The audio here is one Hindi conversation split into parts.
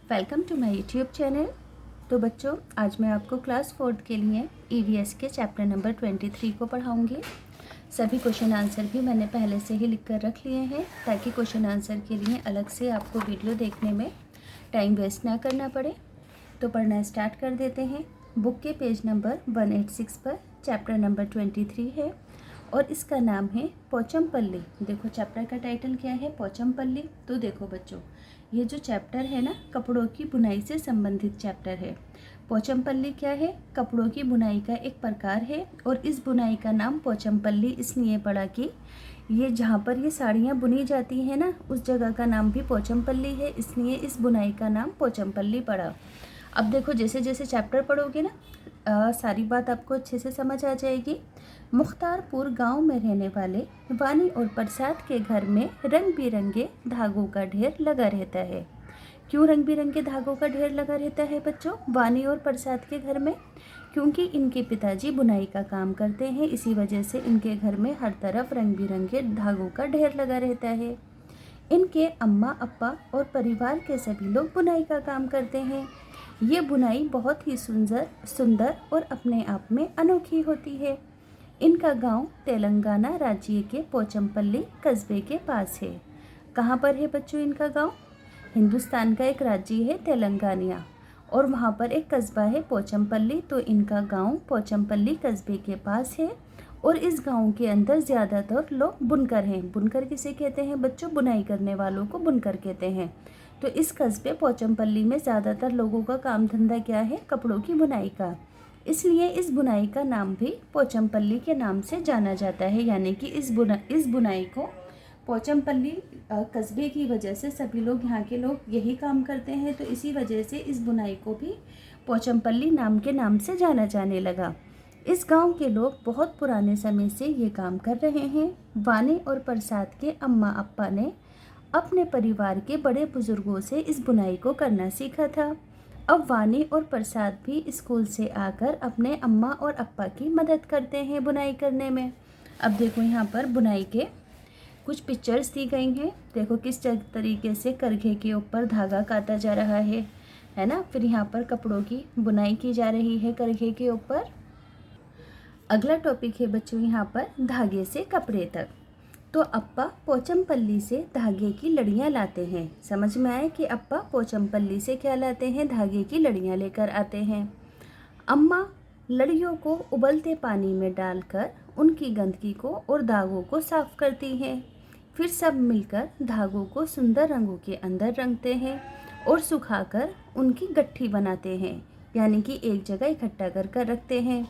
Welcome to my YouTube channel. तो बच्चों, आज मैं आपको क्लास 4 के लिए ईवीएस के चैप्टर नंबर 23 को पढ़ाऊंगी। सभी क्वेश्चन आंसर भी मैंने पहले से ही लिख कर रख लिए हैं ताकि क्वेश्चन आंसर के लिए अलग से आपको वीडियो देखने में टाइम वेस्ट ना करना पड़े। तो पढ़ना स्टार्ट कर देते हैं। बुक के पेज नंबर 186 पर चैप्टर नंबर 23 है और इसका नाम है पोचमपल्ली। देखो चैप्टर का टाइटल क्या है, पोचमपल्ली। तो देखो बच्चों, ये जो चैप्टर है ना, कपड़ों की बुनाई से संबंधित चैप्टर है। पोचमपल्ली क्या है? कपड़ों की बुनाई का एक प्रकार है और इस बुनाई का नाम पोचमपल्ली इसलिए पड़ा कि ये जहाँ पर ये साड़ियाँ बुनी जाती हैं ना, उस जगह का नाम भी पोचमपल्ली है, इसलिए इस बुनाई का नाम पोचमपल्ली पड़ा। अब देखो, जैसे जैसे चैप्टर पढ़ोगे ना, सारी बात आपको अच्छे से समझ आ जाएगी। मुख्तारपुर गांव में रहने वाले वानी और प्रसाद के घर में रंग बिरंगे धागों का ढेर लगा रहता है। क्यों रंग बिरंगे धागों का ढेर लगा रहता है बच्चों वानी और प्रसाद के घर में? क्योंकि इनके पिताजी बुनाई का काम करते हैं, इसी वजह से इनके घर में हर तरफ रंग बिरंगे धागों का ढेर लगा रहता है। इनके अम्मा अप्पा और परिवार के सभी लोग बुनाई का काम करते हैं। ये बुनाई बहुत ही सुंदर और अपने आप में अनोखी होती है। इनका गांव तेलंगाना राज्य के पोचमपल्ली कस्बे के पास है। कहाँ पर है बच्चों इनका गांव? हिंदुस्तान का एक राज्य है तेलंगाना और वहाँ पर एक कस्बा है पोचमपल्ली। तो इनका गांव पोचमपल्ली कस्बे के पास है और इस गांव के अंदर ज़्यादातर लोग बुनकर हैं। बुनकर किसे कहते हैं बच्चों? बुनाई करने वालों को बुनकर कहते हैं। तो इस कस्बे पोचमपल्ली में ज़्यादातर लोगों का काम धंधा क्या है? कपड़ों की बुनाई का। इसलिए इस बुनाई का नाम भी पोचमपल्ली के नाम से जाना जाता है, यानी कि इस बुनाई को पोचमपल्ली कस्बे की वजह से सभी लोग, यहाँ के लोग यही काम करते हैं, तो इसी वजह से इस बुनाई को भी पोचमपल्ली नाम के नाम से जाना जाने लगा। इस गांव के लोग बहुत पुराने समय से ये काम कर रहे हैं। वानी और प्रसाद के अम्मा अप्पा ने अपने परिवार के बड़े बुजुर्गों से इस बुनाई को करना सीखा था। अब वानी और प्रसाद भी स्कूल से आकर अपने अम्मा और अप्पा की मदद करते हैं बुनाई करने में। अब देखो, यहाँ पर बुनाई के कुछ पिक्चर्स दी गई हैं। देखो किस तरीके से करघे के ऊपर धागा काटा जा रहा है ना। फिर यहाँ पर कपड़ों की बुनाई की जा रही है करघे के ऊपर। अगला टॉपिक है बच्चों यहाँ पर धागे से कपड़े तक। तो अप्पा पोचमपल्ली से धागे की लड़ियाँ लाते हैं। समझ में आए कि अप्पा पोचमपल्ली से क्या लाते हैं? धागे की लड़ियाँ लेकर आते हैं। अम्मा लड़ियों को उबलते पानी में डालकर उनकी गंदगी को और दागों को साफ करती हैं। फिर सब मिलकर धागों को सुंदर रंगों के अंदर रंगते हैं और सुखाकर उनकी गट्ठी बनाते हैं, यानी कि एक जगह इकट्ठा कर रखते हैं।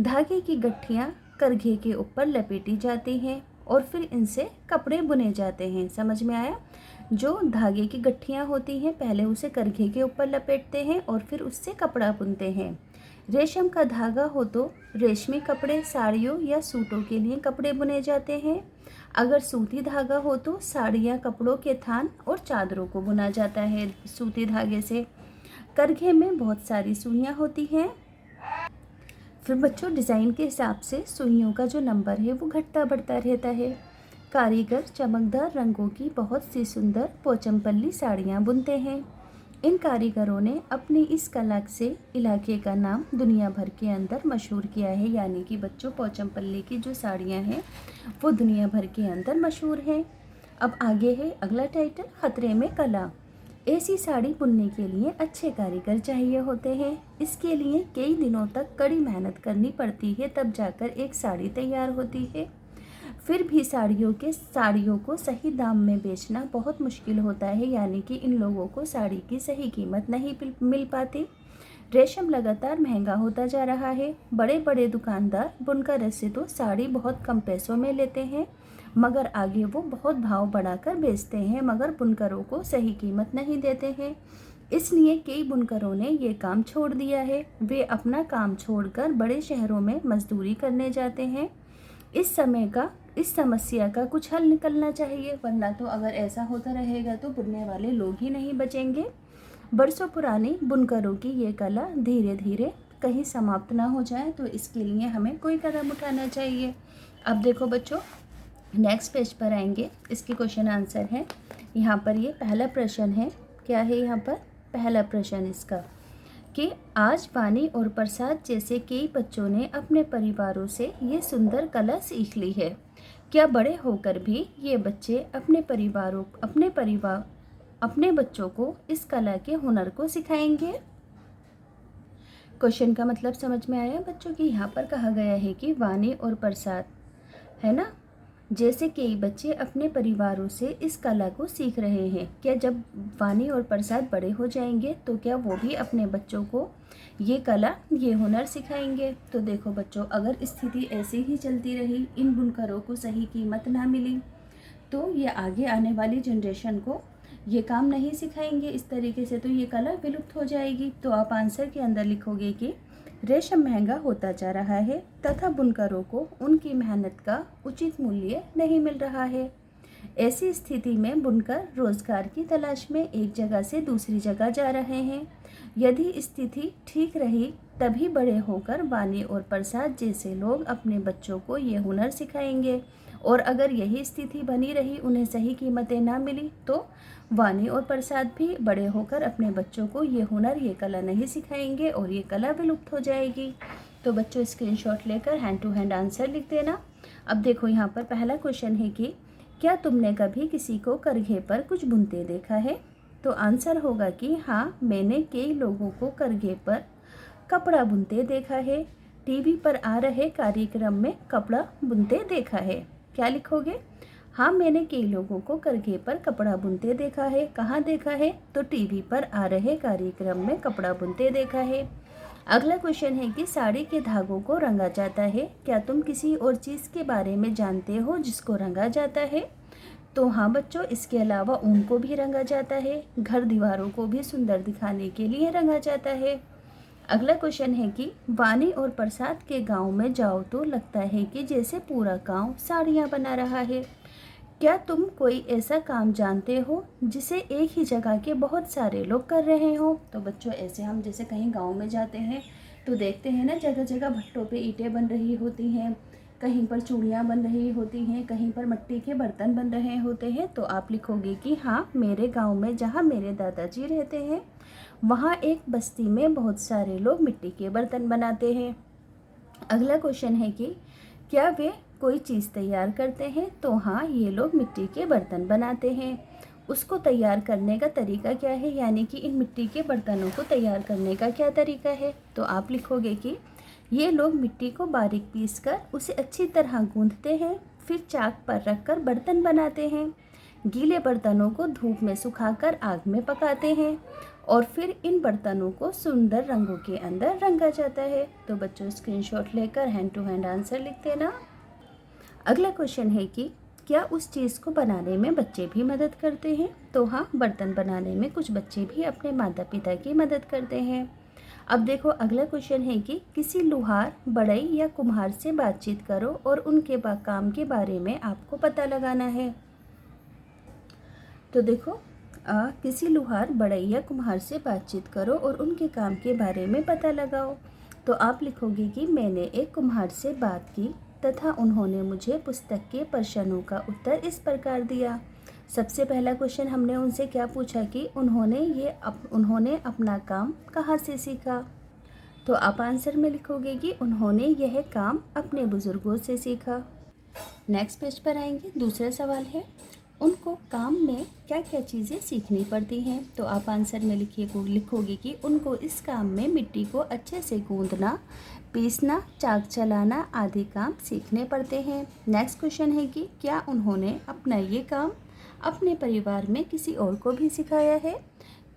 धागे की गट्ठियाँ करघे के ऊपर लपेटी जाती हैं और फिर इनसे कपड़े बुने जाते हैं। समझ में आया? जो धागे की गट्ठियाँ होती हैं, पहले उसे करघे के ऊपर लपेटते हैं और फिर उससे कपड़ा बुनते हैं। रेशम का धागा हो तो रेशमी कपड़े, साड़ियों या सूटों के लिए कपड़े बुने जाते हैं। अगर सूती धागा हो तो साड़ियाँ, कपड़ों के थान और चादरों को बुना जाता है सूती धागे से। करघे में बहुत सारी सुइयाँ होती हैं। फिर बच्चों, डिज़ाइन के हिसाब से सुइयों का जो नंबर है वो घटता बढ़ता रहता है। कारीगर चमकदार रंगों की बहुत सी सुंदर पोचमपल्ली साड़ियाँ बुनते हैं। इन कारीगरों ने अपनी इस कला से इलाके का नाम दुनिया भर के अंदर मशहूर किया है, यानी कि बच्चों पोचमपल्ली की जो साड़ियाँ हैं वो दुनिया भर के अंदर मशहूर हैं। अब आगे है अगला टाइटल, खतरे में कला। ऐसी साड़ी बुनने के लिए अच्छे कारीगर चाहिए होते हैं। इसके लिए कई दिनों तक कड़ी मेहनत करनी पड़ती है, तब जाकर एक साड़ी तैयार होती है। फिर भी साड़ियों को सही दाम में बेचना बहुत मुश्किल होता है, यानी कि इन लोगों को साड़ी की सही कीमत नहीं मिल पाती। रेशम लगातार महंगा होता जा रहा है। बड़े बड़े दुकानदार बुनकर से तो साड़ी बहुत कम पैसों में लेते हैं, मगर आगे वो बहुत भाव बढ़ाकर बेचते हैं, मगर बुनकरों को सही कीमत नहीं देते हैं। इसलिए कई बुनकरों ने ये काम छोड़ दिया है। वे अपना काम छोड़कर बड़े शहरों में मजदूरी करने जाते हैं। इस समस्या का कुछ हल निकलना चाहिए, वरना तो अगर ऐसा होता रहेगा तो बुनने वाले लोग ही नहीं बचेंगे। बरसों पुरानी बुनकरों की ये कला धीरे धीरे कहीं समाप्त ना हो जाए, तो इसके लिए हमें कोई कदम उठाना चाहिए। अब देखो बच्चों, नेक्स्ट पेज पर आएंगे, इसके क्वेश्चन आंसर हैं। यहाँ पर ये पहला प्रश्न है, क्या है यहाँ पर? पहला प्रश्न इसका कि आज वानी और प्रसाद जैसे कई बच्चों ने अपने परिवारों से ये सुंदर कला सीख ली है। क्या बड़े होकर भी ये बच्चे अपने बच्चों को इस कला के हुनर को सिखाएंगे? क्वेश्चन का मतलब समझ में आया बच्चों की? यहाँ पर कहा गया है कि वानी और प्रसाद, है ना, जैसे कई बच्चे अपने परिवारों से इस कला को सीख रहे हैं। क्या जब वानी और प्रसाद बड़े हो जाएंगे तो क्या वो भी अपने बच्चों को ये कला, ये हुनर सिखाएंगे? तो देखो बच्चों, अगर स्थिति ऐसे ही चलती रही, इन बुनकरों को सही कीमत ना मिली, तो ये आगे आने वाली जनरेशन को ये काम नहीं सिखाएंगे इस तरीके से, तो ये कला विलुप्त हो जाएगी। तो आप आंसर के अंदर लिखोगे कि रेशम महंगा होता जा रहा है तथा बुनकरों को उनकी मेहनत का उचित मूल्य नहीं मिल रहा है। ऐसी स्थिति में बुनकर रोजगार की तलाश में एक जगह से दूसरी जगह जा रहे हैं। यदि स्थिति ठीक रही तभी बड़े होकर वानी और प्रसाद जैसे लोग अपने बच्चों को ये हुनर सिखाएंगे, और अगर यही स्थिति बनी रही, उन्हें सही कीमतें ना मिली, तो वानी और प्रसाद भी बड़े होकर अपने बच्चों को ये हुनर, ये कला नहीं सिखाएंगे और ये कला विलुप्त हो जाएगी। तो बच्चों स्क्रीनशॉट लेकर हैंड टू हैंड आंसर लिख देना। अब देखो यहाँ पर पहला क्वेश्चन है कि क्या तुमने कभी किसी को करघे पर कुछ बुनते देखा है? तो आंसर होगा कि हाँ, मैंने कई लोगों को करघे पर कपड़ा बुनते देखा है। टीवी पर आ रहे कार्यक्रम में कपड़ा बुनते देखा है। क्या लिखोगे? हाँ, मैंने कई लोगों को करघे पर कपड़ा बुनते देखा है। कहाँ देखा है? तो टीवी पर आ रहे कार्यक्रम में कपड़ा बुनते देखा है। अगला क्वेश्चन है कि साड़ी के धागों को रंगा जाता है। क्या तुम किसी और चीज़ के बारे में जानते हो जिसको रंगा जाता है? तो हाँ बच्चों, इसके अलावा ऊन को भी रंगा जाता है। घर दीवारों को भी सुंदर दिखाने के लिए रंगा जाता है। अगला क्वेश्चन है कि वानी और प्रसाद के गांव में जाओ तो लगता है कि जैसे पूरा गांव साड़ियाँ बना रहा है। क्या तुम कोई ऐसा काम जानते हो जिसे एक ही जगह के बहुत सारे लोग कर रहे हो? तो बच्चों, ऐसे हम जैसे कहीं गांव में जाते हैं तो देखते हैं ना, जगह जगह भट्टों पे ईंटें बन रही होती हैं, कहीं पर चूड़ियाँ बन रही होती हैं, कहीं पर मिट्टी के बर्तन बन रहे होते हैं। तो आप लिखोगे कि हाँ, मेरे गांव में जहाँ मेरे दादाजी रहते हैं, वहाँ एक बस्ती में बहुत सारे लोग मिट्टी के बर्तन बनाते हैं। अगला क्वेश्चन है कि क्या वे कोई चीज़ तैयार करते हैं? तो हाँ, ये लोग मिट्टी के बर्तन बनाते हैं। उसको तैयार करने का तरीका क्या है, यानी कि इन मिट्टी के बर्तनों को तैयार करने का क्या तरीका है? तो आप लिखोगे कि ये लोग मिट्टी को बारीक पीसकर उसे अच्छी तरह गूंथते हैं, फिर चाक पर रखकर बर्तन बनाते हैं। गीले बर्तनों को धूप में सुखाकर आग में पकाते हैं और फिर इन बर्तनों को सुंदर रंगों के अंदर रंगा जाता है। तो बच्चों स्क्रीनशॉट लेकर हैंड टू हैंड आंसर लिख देना। अगला क्वेश्चन है कि क्या उस चीज़ को बनाने में बच्चे भी मदद करते हैं? तो हाँ, बर्तन बनाने में कुछ बच्चे भी अपने माता पिता की मदद करते हैं। अब देखो अगला क्वेश्चन है कि किसी लुहार, बढ़ई या कुम्हार से बातचीत करो और उनके काम के बारे में आपको पता लगाना है। तो देखो किसी लुहार, बढ़ई या कुम्हार से बातचीत करो और उनके काम के बारे में पता लगाओ। तो आप लिखोगे कि मैंने एक कुम्हार से बात की तथा उन्होंने मुझे पुस्तक के प्रश्नों का उत्तर इस प्रकार दिया। सबसे पहला क्वेश्चन हमने उनसे क्या पूछा कि उन्होंने अपना काम कहाँ से सीखा? तो आप आंसर में लिखोगे कि उन्होंने यह काम अपने बुजुर्गों से सीखा। नेक्स्ट पेज पर आएंगे। दूसरा सवाल है, उनको काम में क्या क्या चीज़ें सीखनी पड़ती हैं? तो आप आंसर में लिखोगे कि उनको इस काम में मिट्टी को अच्छे से गूंदना, पीसना, चाक चलाना आदि काम सीखने पड़ते हैं। नेक्स्ट क्वेश्चन है कि क्या उन्होंने अपना ये काम अपने परिवार में किसी और को भी सिखाया है?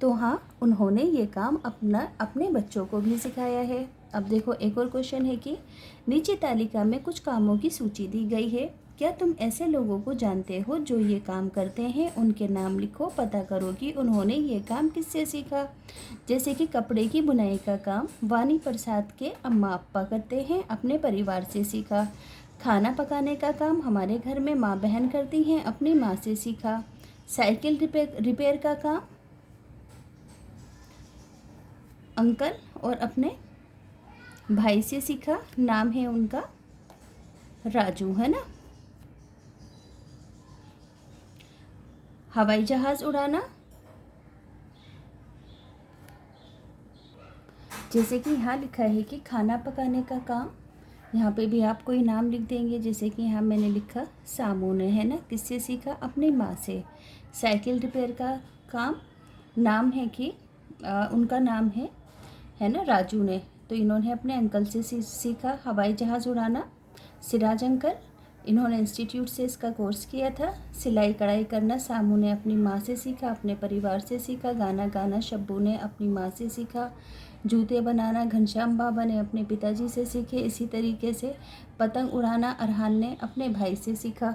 तो हाँ, उन्होंने ये काम अपने बच्चों को भी सिखाया है। अब देखो एक और क्वेश्चन है कि नीचे तालिका में कुछ कामों की सूची दी गई है। क्या तुम ऐसे लोगों को जानते हो जो ये काम करते हैं? उनके नाम लिखो, पता करो कि उन्होंने ये काम किससे सीखा। जैसे कि कपड़े की बुनाई का काम वानी प्रसाद के अम्मा अप्पा करते हैं, अपने परिवार से सीखा। खाना पकाने का काम हमारे घर में माँ बहन करती हैं, अपनी माँ से सीखा। साइकिल रिपेयर का काम अंकल और अपने भाई से सीखा, नाम है उनका राजू, है ना। हवाई जहाज़ उड़ाना जैसे कि यहाँ लिखा है कि खाना पकाने का काम, यहाँ पे भी आप कोई नाम लिख देंगे। जैसे कि यहाँ मैंने लिखा सामू ने, है ना, किससे सीखा? अपनी माँ से। साइकिल रिपेयर का काम, नाम है कि उनका नाम है ना, राजू ने, तो इन्होंने अपने अंकल से सीखा। हवाई जहाज़ उड़ाना, सिराज अंकल, इन्होंने इंस्टीट्यूट से इसका कोर्स किया था। सिलाई कढ़ाई करना सामू ने अपनी माँ से सीखा, अपने परिवार से सीखा। गाना गाना शब्बू ने अपनी माँ से सीखा। जूते बनाना घनश्याम बाबा ने अपने पिताजी से सीखे। इसी तरीके से पतंग उड़ाना अरहान ने अपने भाई से सीखा।